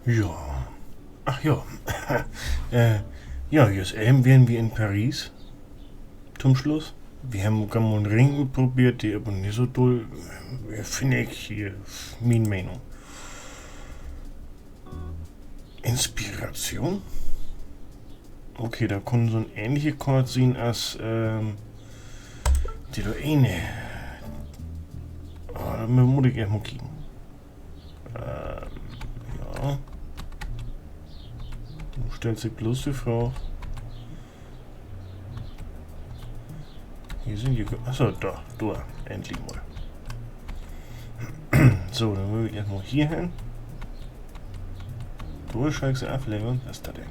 Ja. Ach ja. Ja, jetzt eben wären wir in Paris. Zum Schluss. Wir haben einen Ring probiert, die aber nicht so toll. Finde ich hier. Meine Meinung. Inspiration? Okay, da können so ein ähnliche Chord sein als die da eine. Oh, da muss ich erstmal kicken. Ja. Du stellst sich bloß die Frage. Hier sind die. Achso, da, endlich mal. So, dann will ich erstmal hier hin. Du steigst du ablegen. Was ist das denn?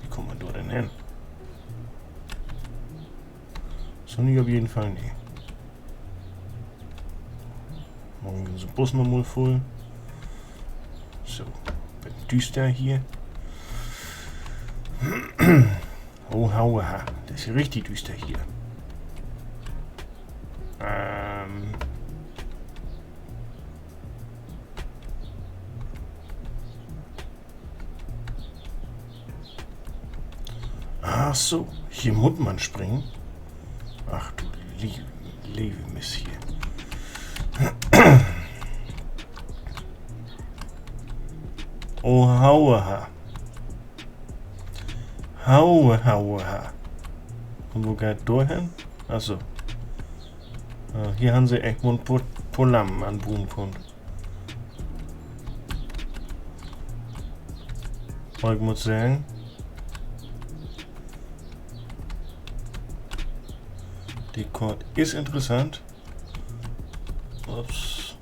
Wie kommt man da denn hin? So nicht auf jeden Fall, nee. Morgen ist der Bus nochmal voll. So, wird düster hier. Oh, hauaha. Das ist richtig düster hier. Ach so, hier muss man springen. Ach du liebe Miss hier. Oh, hauaha. Hauaha. Und wo geht durch hin? Achso. Hier haben sie echt mal ein Polam an Boompunkt. Aber ich muss sagen, die Chord ist interessant. Ups.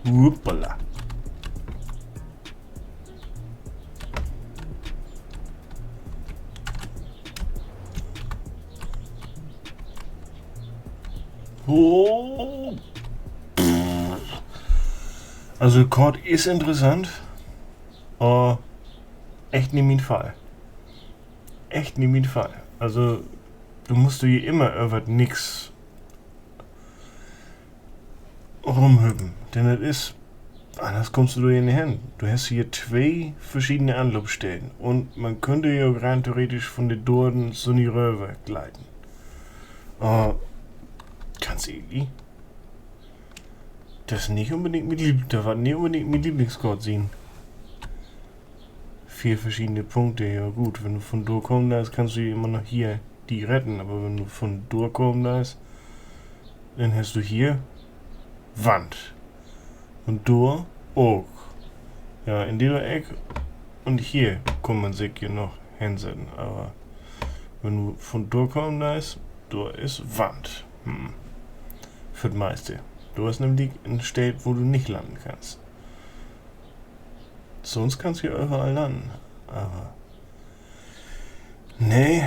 Hoppala. Oh. Also Chord ist interessant. Echt nicht mein Fall. Echt nicht mein Fall. Also du musst du hier immer über nix rumhüppen. Denn das ist. Anders kommst du hier nicht hin. Du hast hier zwei verschiedene Anlaufstellen. Und man könnte ja rein theoretisch von den Dorden so die Röhre gleiten. Kannst du irgendwie? Das nicht unbedingt das war nicht unbedingt mein Lieblingschord sehen. 4 verschiedene Punkte, ja gut. Wenn du von durchkommen da ist, kannst du immer noch hier die retten. Aber wenn du von durchkommen da ist, dann hast du hier Wand. Und durch auch. Ja, in dieser Ecke und hier kann man sich hier noch hinsetzen. Aber wenn du von durchkommen da ist Wand. Für das meiste. Du hast nämlich eine Stelle, wo du nicht landen kannst. Sonst kannst du ja überall landen. Aber. Nee,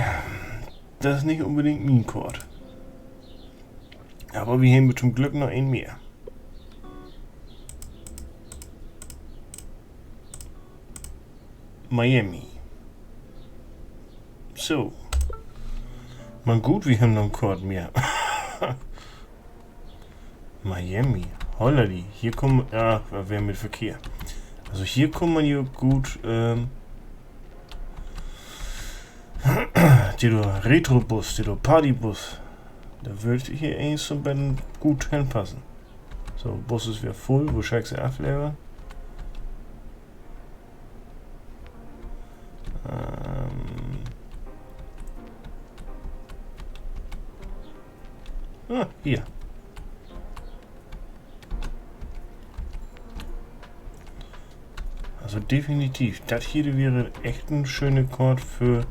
das ist nicht unbedingt mein Chord. Aber wir haben zum Glück noch einen mehr. Miami. So. Man gut, wir haben noch einen Chord mehr. Miami. Holladi. Hier kommen. Ja, wir mit Verkehr. Also hier kommt man hier gut. Der Retrobus, der Partybus. Da würde ich hier eigentlich so gut hinpassen. So, Bus ist wieder voll. Wo steigst du ab, Lehrer? Hier. Also definitiv. Das hier wäre echt ein schöner Chord für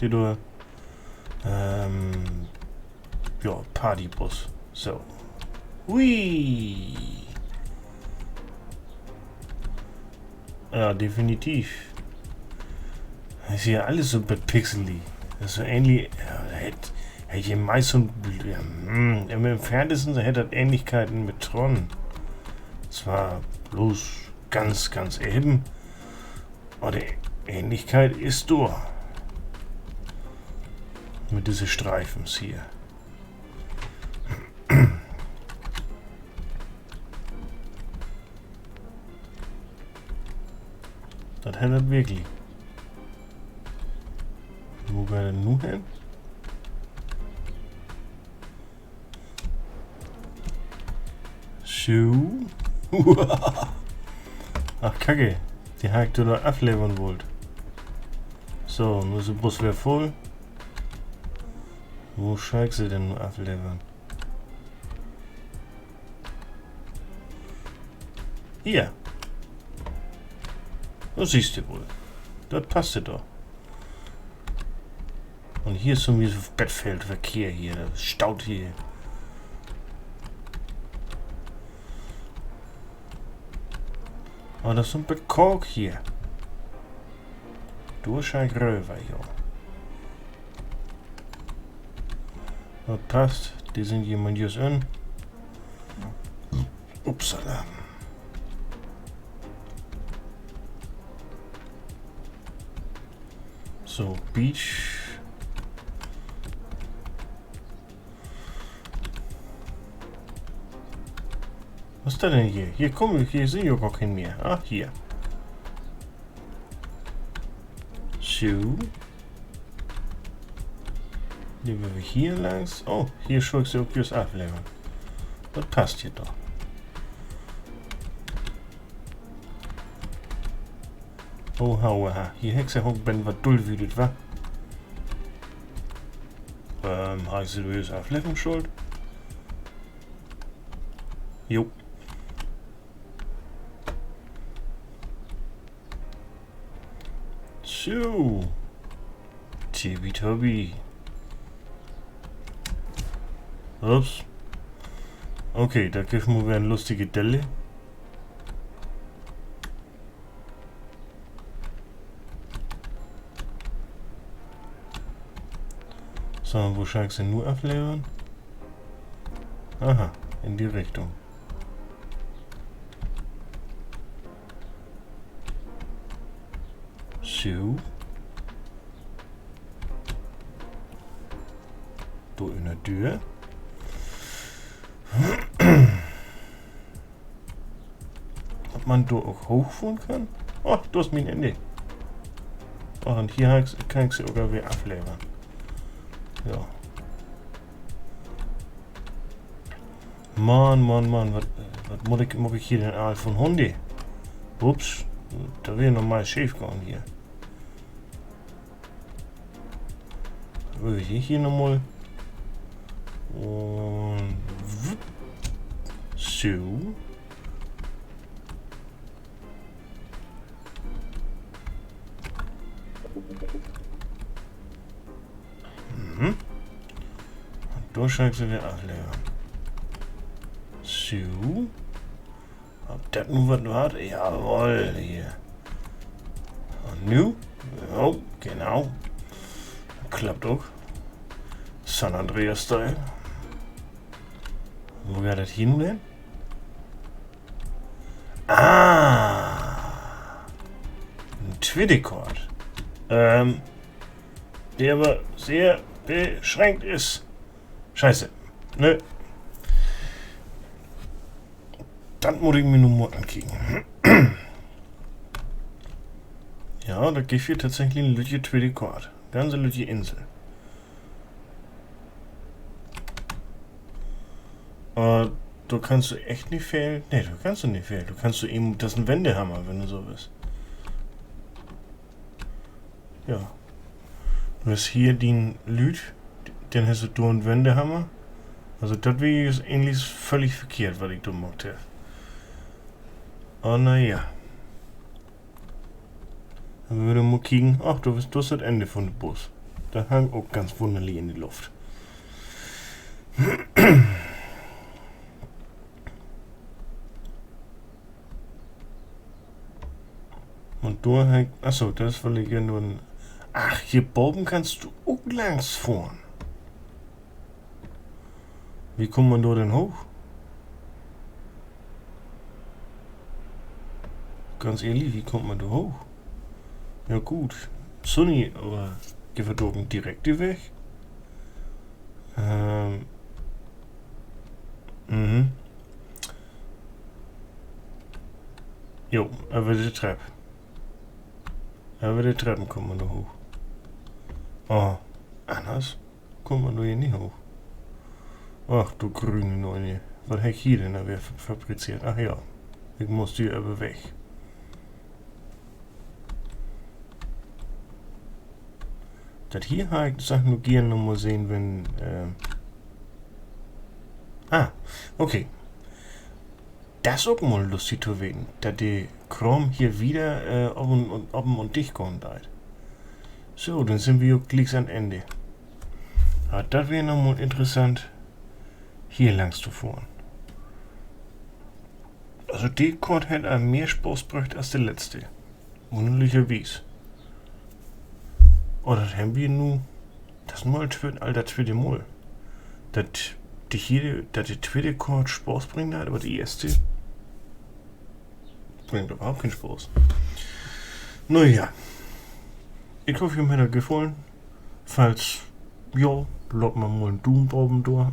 die ja, Partybus. So. Hui. Ja, definitiv. Das ist ja alles so bepixelig. Das ist so ähnlich. Ja, hätte ich meist so im Entferntesten hätte das Ähnlichkeiten mit Tron. Zwar bloß ganz eben. Aber die Ähnlichkeit ist da. Mit diesen Streifens hier. Das hätte das wirklich. Wo wäre denn nun hin? So. Ach, Kacke. Die hat du da ablevern wollt. So, nur so Bus wäre voll. Wo steigst du denn nur ablevern? Hier. Das siehst du wohl. Das passt dir doch. Und hier ist so ein Bettfeldverkehr hier. Das staut hier. Oh, das ist so ein Bekork hier. Durchschlag röver, ja. Das passt. Die sind jemand just an. Upsala. So, Beach. Was ist da denn hier? Hier kommen, hier sind ja gar kein mehr. Ah, hier. So. Nehmen wir hier langs. Oh, hier schlägst du auch just ablevern. Das passt hier doch. Oh, hauaha. Hier Hexe hoch ben was dullwütet, wa? Heißt du jetzt ablevern schuld? Jo. So. Tibi-Tobi. Ups. Okay, da gibt es eine lustige Delle. So, wo steigst du nur ablevern? Aha, in die Richtung. So. Da in der Tür. Ob man da auch hochfahren kann? Oh, du hast mein Ende. Oh, und hier kann ich sie auch wieder ablevern. Ja. Mann, was muss ich hier denn all von Hunde? Ups, da wäre nochmal schief gegangen hier. Will ich hier nochmal. Und so. Und da steigst du wieder ablevern. So. Ob das nun was war? Jawohl, hier. Und nu? Oh, genau. Klappt auch. San Andreas-Style. Wo geht das hin denn? Ah! Ein Twiddy-Chord. Der aber sehr beschränkt ist. Scheiße. Nö. Dann muss ich mir nur mal ankicken. Ja, da gibt es tatsächlich ein Lütje Twiddy-Chord. Ganze Lütje Insel. Du kannst du echt nicht fehlen. Ne, du kannst du nicht fehlen. Du kannst du eben, das ist ein Wendehammer, wenn du so bist. Ja. Du hast hier den Lüt, den hast du einen Wendehammer. Also das wäre jetzt ähnlich völlig verkehrt, was ich da gemacht habe. Oh naja. Dann würde man kicken, ach du hast das Ende von dem Bus. Da hängt auch ganz wunderlich in die Luft. Und da hängt, achso, das will ich ja nur ein, ach, hier oben kannst du auch langs fahren. Wie kommt man da denn hoch? Ganz ehrlich, wie kommt man da hoch? Ja gut, Sonny, aber gehen wir da direkt die Weg? Jo, über die Treppe. Aber die Treppen kommt man da hoch. Oh, anders kommt man da hier nicht hoch. Ach, du grüne Neune. Was hab ich hier denn da fabriziert? Ach ja, ich muss hier aber weg. Das hier habe ich sag nur gerne noch mal sehen, wenn, okay. Das ist auch mal lustig zu werden, dass die Chrome hier wieder oben und dicht kommt. So, dann sind wir auch gleich am Ende. Ja, das wäre nochmal interessant, hier langs zu fahren. Also die Karte hat mehr Spaß gebracht als der letzte. Wunderlicherweise. Oh, das haben wir nun. Das ist nur der zweite Mal. Dass die zweite Karte Spaß bringt hat, aber die erste bringt überhaupt keinen Spaß. Naja. Ich hoffe, mir hat das gefallen. Falls, ja, lasst mal einen Daumen oben da.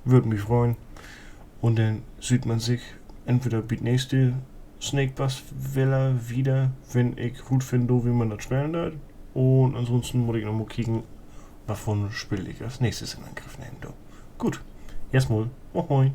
Würde mich freuen. Und dann sieht man sich entweder bei nächste Snake Bass Villa wieder, wenn ich gut finde, wie man das spielen hat. Und ansonsten muss ich noch mal kicken, wovon spiele ich als nächstes in Angriff nehmen. Gut, erstmal, moin.